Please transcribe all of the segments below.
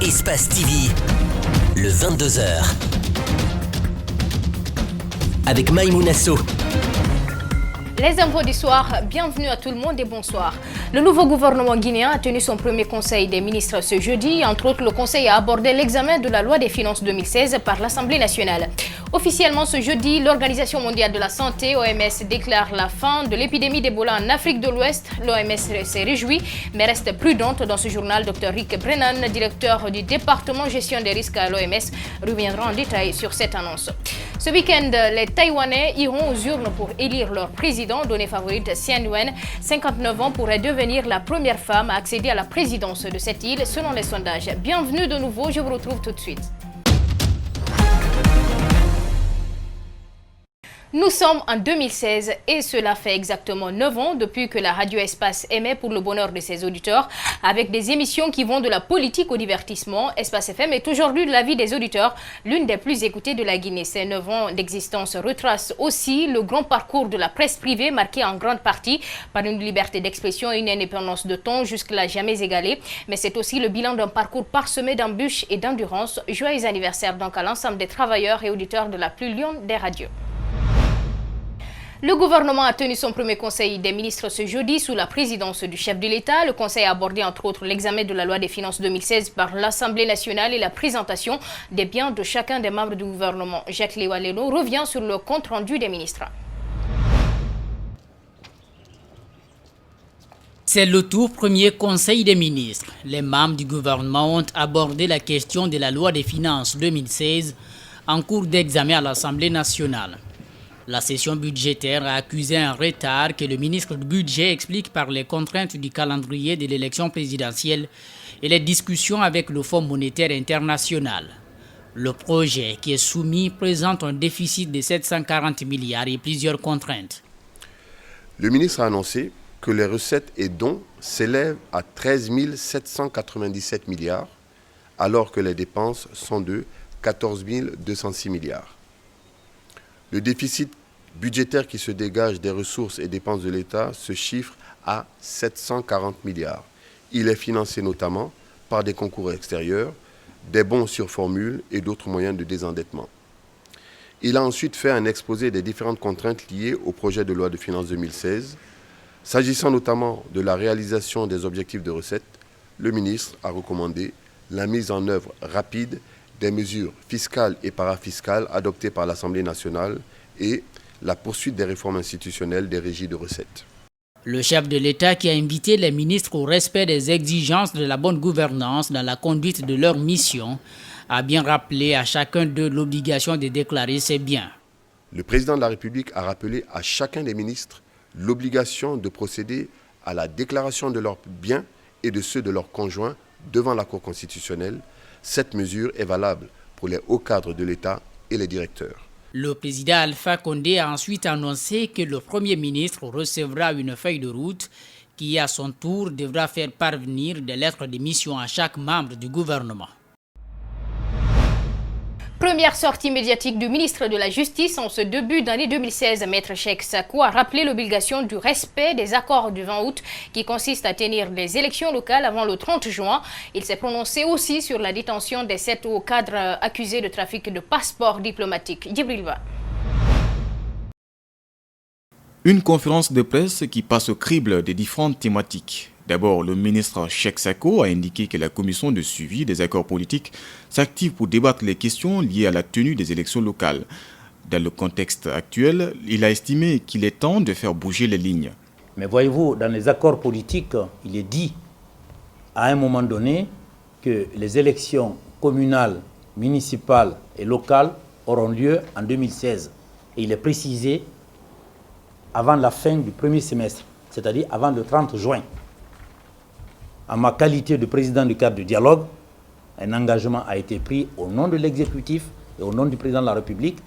Espace TV, le 22h. Avec Maïmouna Sow. Les infos du soir, bienvenue à tout le monde et bonsoir. Le nouveau gouvernement guinéen a tenu son premier conseil des ministres ce jeudi. Entre autres, le conseil a abordé l'examen de la loi des finances 2016 par l'Assemblée nationale. Officiellement ce jeudi, l'Organisation mondiale de la santé, OMS, déclare la fin de l'épidémie d'Ebola en Afrique de l'Ouest. L'OMS s'est réjouie, mais reste prudente. Dans ce journal, Dr Rick Brennan, directeur du département gestion des risques à l'OMS, reviendra en détail sur cette annonce. Ce week-end, les Taïwanais iront aux urnes pour élire leur président, donné favorite Tsien Yuen. 59 ans, pourrait devenir la première femme à accéder à la présidence de cette île, selon les sondages. Bienvenue de nouveau, je vous retrouve tout de suite. Nous sommes en 2016 et cela fait exactement 9 ans depuis que la radio Espace émet pour le bonheur de ses auditeurs avec des émissions qui vont de la politique au divertissement. Espace FM est aujourd'hui de la vie des auditeurs l'une des plus écoutées de la Guinée. Ces 9 ans d'existence retracent aussi le grand parcours de la presse privée marqué en grande partie par une liberté d'expression et une indépendance de ton jusque-là jamais égalée. Mais c'est aussi le bilan d'un parcours parsemé d'embûches et d'endurance. Joyeux anniversaire donc à l'ensemble des travailleurs et auditeurs de la plus lionne des radios. Le gouvernement a tenu son premier conseil des ministres ce jeudi sous la présidence du chef de l'État. Le conseil a abordé entre autres l'examen de la loi des finances 2016 par l'Assemblée nationale et la présentation des biens de chacun des membres du gouvernement. Jacques Lewaleno revient sur le compte-rendu des ministres. C'est le tout premier conseil des ministres. Les membres du gouvernement ont abordé la question de la loi des finances 2016 en cours d'examen à l'Assemblée nationale. La session budgétaire a accusé un retard que le ministre du Budget explique par les contraintes du calendrier de l'élection présidentielle et les discussions avec le Fonds monétaire international. Le projet qui est soumis présente un déficit de 740 milliards et plusieurs contraintes. Le ministre a annoncé que les recettes et dons s'élèvent à 13 797 milliards, alors que les dépenses sont de 14 206 milliards. Le déficit budgétaire qui se dégage des ressources et dépenses de l'État se chiffre à 740 milliards. Il est financé notamment par des concours extérieurs, des bons sur formule et d'autres moyens de désendettement. Il a ensuite fait un exposé des différentes contraintes liées au projet de loi de finances 2016. S'agissant notamment de la réalisation des objectifs de recettes, le ministre a recommandé la mise en œuvre rapide des mesures fiscales et parafiscales adoptées par l'Assemblée nationale et la poursuite des réformes institutionnelles des régies de recettes. Le chef de l'État qui a invité les ministres au respect des exigences de la bonne gouvernance dans la conduite de leur mission a bien rappelé à chacun d'eux l'obligation de déclarer ses biens. Le président de la République a rappelé à chacun des ministres l'obligation de procéder à la déclaration de leurs biens et de ceux de leurs conjoints devant la Cour constitutionnelle. Cette mesure est valable pour les hauts cadres de l'État et les directeurs. Le président Alpha Condé a ensuite annoncé que le Premier ministre recevra une feuille de route qui, à son tour, devra faire parvenir des lettres de mission à chaque membre du gouvernement. Première sortie médiatique du ministre de la Justice en ce début d'année 2016. Maître Cheikh Sakou a rappelé l'obligation du respect des accords du 20 août qui consiste à tenir des élections locales avant le 30 juin. Il s'est prononcé aussi sur la détention des 7 hauts cadres accusés de trafic de passeports diplomatiques. Djibril Va. Une conférence de presse qui passe au crible des différentes thématiques. D'abord, le ministre Cheikh Sakou a indiqué que la commission de suivi des accords politiques s'active pour débattre les questions liées à la tenue des élections locales. Dans le contexte actuel, il a estimé qu'il est temps de faire bouger les lignes. Mais voyez-vous, dans les accords politiques, il est dit à un moment donné que les élections communales, municipales et locales auront lieu en 2016. Et il est précisé avant la fin du premier semestre, c'est-à-dire avant le 30 juin. En ma qualité de président du cadre du dialogue, un engagement a été pris au nom de l'exécutif et au nom du président de la République.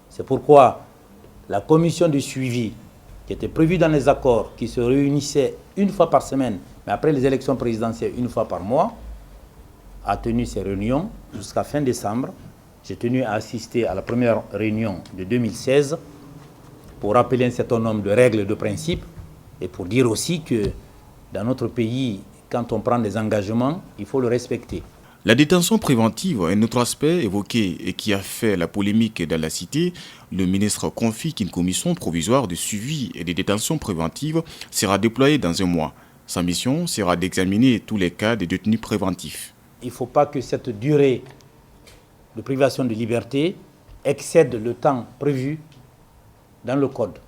C'est pourquoi la commission de suivi qui était prévue dans les accords, qui se réunissait une fois par semaine, mais après les élections présidentielles une fois par mois, a tenu ses réunions jusqu'à fin décembre. J'ai tenu à assister à la première réunion de 2016 pour rappeler un certain nombre de règles et de principes et pour dire aussi que dans notre pays, quand on prend des engagements, il faut le respecter. La détention préventive, un autre aspect évoqué et qui a fait la polémique dans la cité, le ministre confie qu'une commission provisoire de suivi et de détention préventive sera déployée dans un mois. Sa mission sera d'examiner tous les cas de détenus préventifs. Il ne faut pas que cette durée de privation de liberté excède le temps prévu dans le code.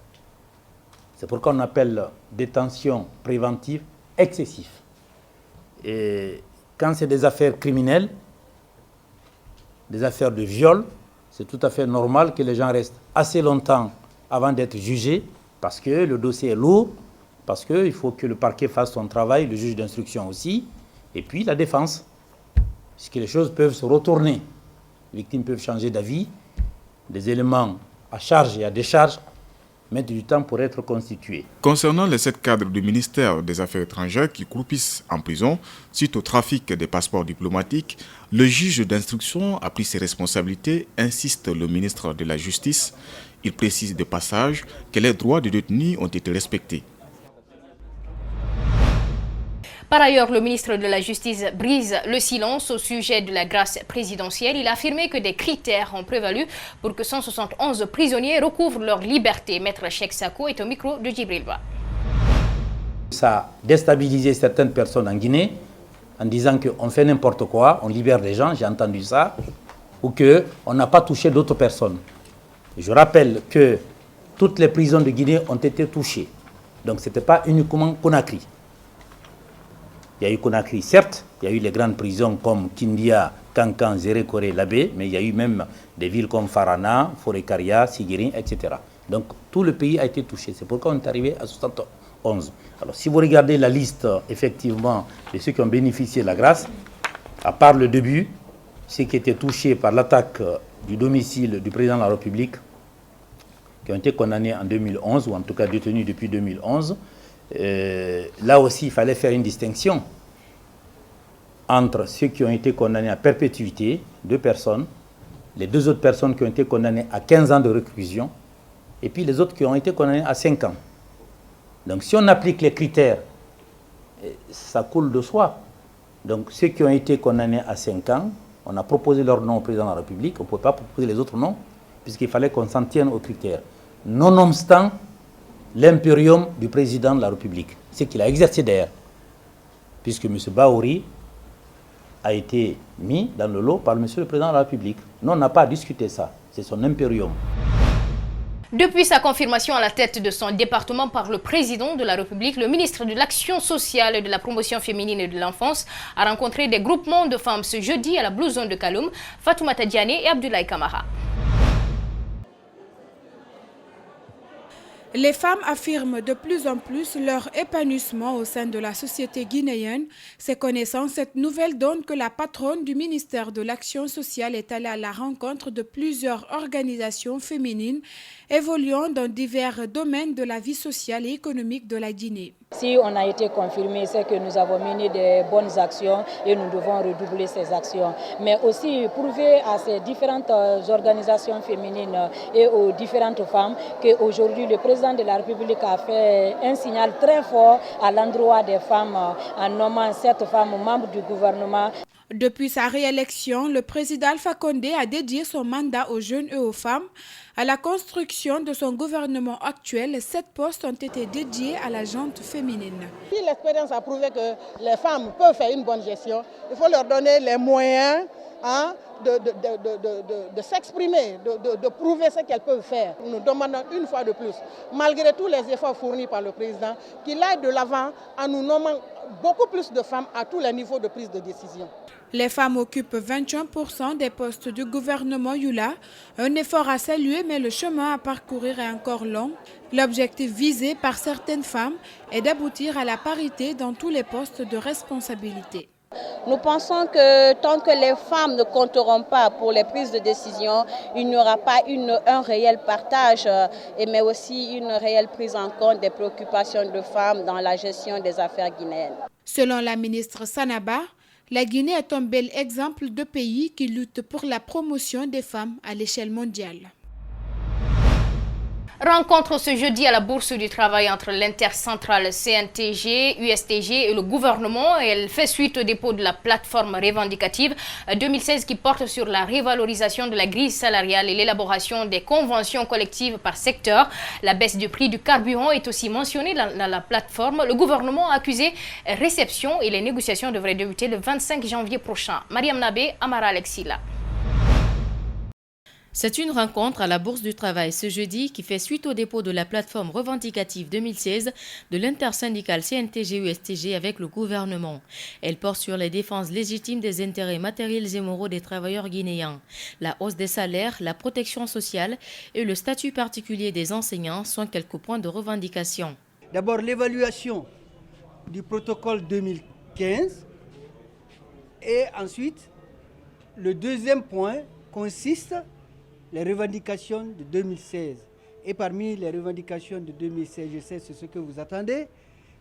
C'est pourquoi on appelle détention préventive excessive. Et quand c'est des affaires criminelles, des affaires de viol, c'est tout à fait normal que les gens restent assez longtemps avant d'être jugés parce que le dossier est lourd, parce qu'il faut que le parquet fasse son travail, le juge d'instruction aussi, et puis la défense, puisque les choses peuvent se retourner. Les victimes peuvent changer d'avis, des éléments à charge et à décharge mettent du temps pour être constitués. Concernant les 7 cadres du ministère des Affaires étrangères qui croupissent en prison suite au trafic des passeports diplomatiques, le juge d'instruction a pris ses responsabilités, insiste le ministre de la Justice. Il précise de passage que les droits des détenus ont été respectés. Par ailleurs, le ministre de la Justice brise le silence au sujet de la grâce présidentielle. Il a affirmé que des critères ont prévalu pour que 171 prisonniers recouvrent leur liberté. Maître Cheikh Sako est au micro de Djibril Ba. Ça a déstabilisé certaines personnes en Guinée en disant qu'on fait n'importe quoi, on libère des gens, j'ai entendu ça, ou qu'on n'a pas touché d'autres personnes. Je rappelle que toutes les prisons de Guinée ont été touchées. Donc ce n'était pas uniquement Conakry. Il y a eu Conakry, certes, il y a eu les grandes prisons comme Kindia, Kankan, Zérékoré, Labé, mais il y a eu même des villes comme Farana, Forekaria, Sigirin, etc. Donc tout le pays a été touché. C'est pourquoi on est arrivé à 71. Alors si vous regardez la liste, effectivement, de ceux qui ont bénéficié de la grâce, à part le début, ceux qui étaient touchés par l'attaque du domicile du président de la République, qui ont été condamnés en 2011, ou en tout cas détenus depuis 2011, là aussi, il fallait faire une distinction entre ceux qui ont été condamnés à perpétuité, 2 personnes, les 2 autres personnes qui ont été condamnées à 15 ans de réclusion, et puis les autres qui ont été condamnés à 5 ans. Donc si on applique les critères, ça coule de soi. Donc ceux qui ont été condamnés à 5 ans, on a proposé leur nom au président de la République, on ne pouvait pas proposer les autres noms, puisqu'il fallait qu'on s'en tienne aux critères. Nonobstant l'impérium du président de la République, c'est qu'il a exercé d'ailleurs, puisque M. Bahouri a été mis dans le lot par M. le président de la République. Nous, on n'a pas discuté ça, c'est son impérium. Depuis sa confirmation à la tête de son département par le président de la République, le ministre de l'Action sociale et de la promotion féminine et de l'enfance a rencontré des groupements de femmes ce jeudi à la Blue Zone de Kaloum, Fatoumata Diané et Abdoulaye Kamara. Les femmes affirment de plus en plus leur épanouissement au sein de la société guinéenne. C'est connaissant cette nouvelle donne que la patronne du ministère de l'Action sociale est allée à la rencontre de plusieurs organisations féminines évoluant dans divers domaines de la vie sociale et économique de la Guinée. Si on a été confirmé, c'est que nous avons mené des bonnes actions et nous devons redoubler ces actions. Mais aussi prouver à ces différentes organisations féminines et aux différentes femmes qu'aujourd'hui le président de la République a fait un signal très fort à l'endroit des femmes en nommant cette femme membre du gouvernement. Depuis sa réélection, le président Alpha Condé a dédié son mandat aux jeunes et aux femmes. À la construction de son gouvernement actuel, 7 postes ont été dédiés à la gente féminine. Si l'expérience a prouvé que les femmes peuvent faire une bonne gestion, il faut leur donner les moyens de s'exprimer, de prouver ce qu'elles peuvent faire. Nous demandons une fois de plus, malgré tous les efforts fournis par le président, qu'il aille de l'avant en nous nommant beaucoup plus de femmes à tous les niveaux de prise de décision. Les femmes occupent 21% des postes du gouvernement Yula. Un effort à saluer, mais le chemin à parcourir est encore long. L'objectif visé par certaines femmes est d'aboutir à la parité dans tous les postes de responsabilité. Nous pensons que tant que les femmes ne compteront pas pour les prises de décision, il n'y aura pas un réel partage, mais aussi une réelle prise en compte des préoccupations de femmes dans la gestion des affaires guinéennes. Selon la ministre Sanaba, la Guinée est un bel exemple de pays qui lutte pour la promotion des femmes à l'échelle mondiale. Rencontre ce jeudi à la Bourse du Travail entre l'intercentrale CNTG, USTG et le gouvernement. Elle fait suite au dépôt de la plateforme revendicative 2016 qui porte sur la révalorisation de la grille salariale et l'élaboration des conventions collectives par secteur. La baisse du prix du carburant est aussi mentionnée dans la plateforme. Le gouvernement a accusé réception et les négociations devraient débuter le 25 janvier prochain. Mariam Nabé, Amara Alexila. C'est une rencontre à la Bourse du Travail ce jeudi qui fait suite au dépôt de la plateforme revendicative 2016 de l'intersyndicale CNTG-USTG avec le gouvernement. Elle porte sur les défenses légitimes des intérêts matériels et moraux des travailleurs guinéens. La hausse des salaires, la protection sociale et le statut particulier des enseignants sont quelques points de revendication. D'abord, l'évaluation du protocole 2015 et ensuite, le deuxième point consiste les revendications de 2016. Et parmi les revendications de 2016, je sais c'est ce que vous attendez,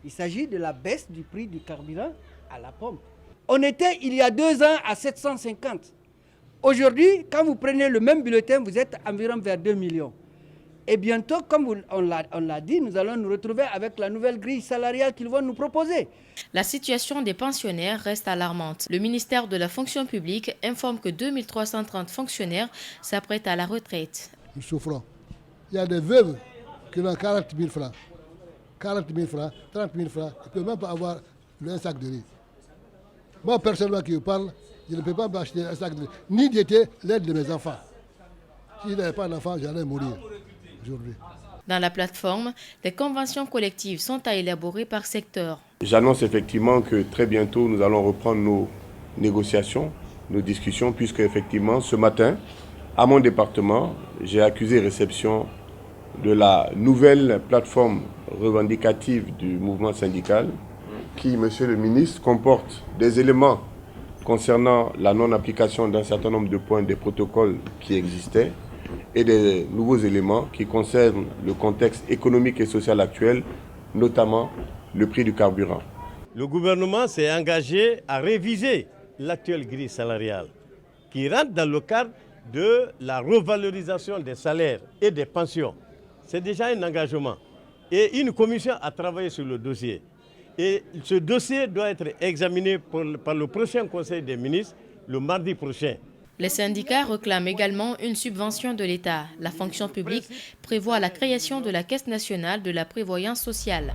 il s'agit de la baisse du prix du carburant à la pompe. On était il y a 2 ans à 750. Aujourd'hui, quand vous prenez le même bulletin, vous êtes environ vers 2 millions. Et bientôt, comme on l'a dit, nous allons nous retrouver avec la nouvelle grille salariale qu'ils vont nous proposer. La situation des pensionnaires reste alarmante. Le ministère de la fonction publique informe que 2330 fonctionnaires s'apprêtent à la retraite. Nous souffrons. Il y a des veuves qui ont 40 000 francs. 40 000 francs, 30 000 francs, ils ne peuvent même pas avoir un sac de riz. Moi, personnellement, qui vous parle, je ne peux pas m'acheter un sac de riz, ni d'été l'aide de mes enfants. Si je n'avais pas d'enfants, j'allais mourir. Dans la plateforme, les conventions collectives sont à élaborer par secteur. J'annonce effectivement que très bientôt nous allons reprendre nos négociations, nos discussions, puisque effectivement ce matin, à mon département, j'ai accusé réception de la nouvelle plateforme revendicative du mouvement syndical qui, monsieur le ministre, comporte des éléments concernant la non-application d'un certain nombre de points des protocoles qui existaient et des nouveaux éléments qui concernent le contexte économique et social actuel, notamment le prix du carburant. Le gouvernement s'est engagé à réviser l'actuelle grille salariale qui rentre dans le cadre de la revalorisation des salaires et des pensions. C'est déjà un engagement. Et une commission a travaillé sur le dossier. Et ce dossier doit être examiné par le prochain Conseil des ministres le mardi prochain. Les syndicats réclament également une subvention de l'État. La fonction publique prévoit la création de la Caisse nationale de la prévoyance sociale.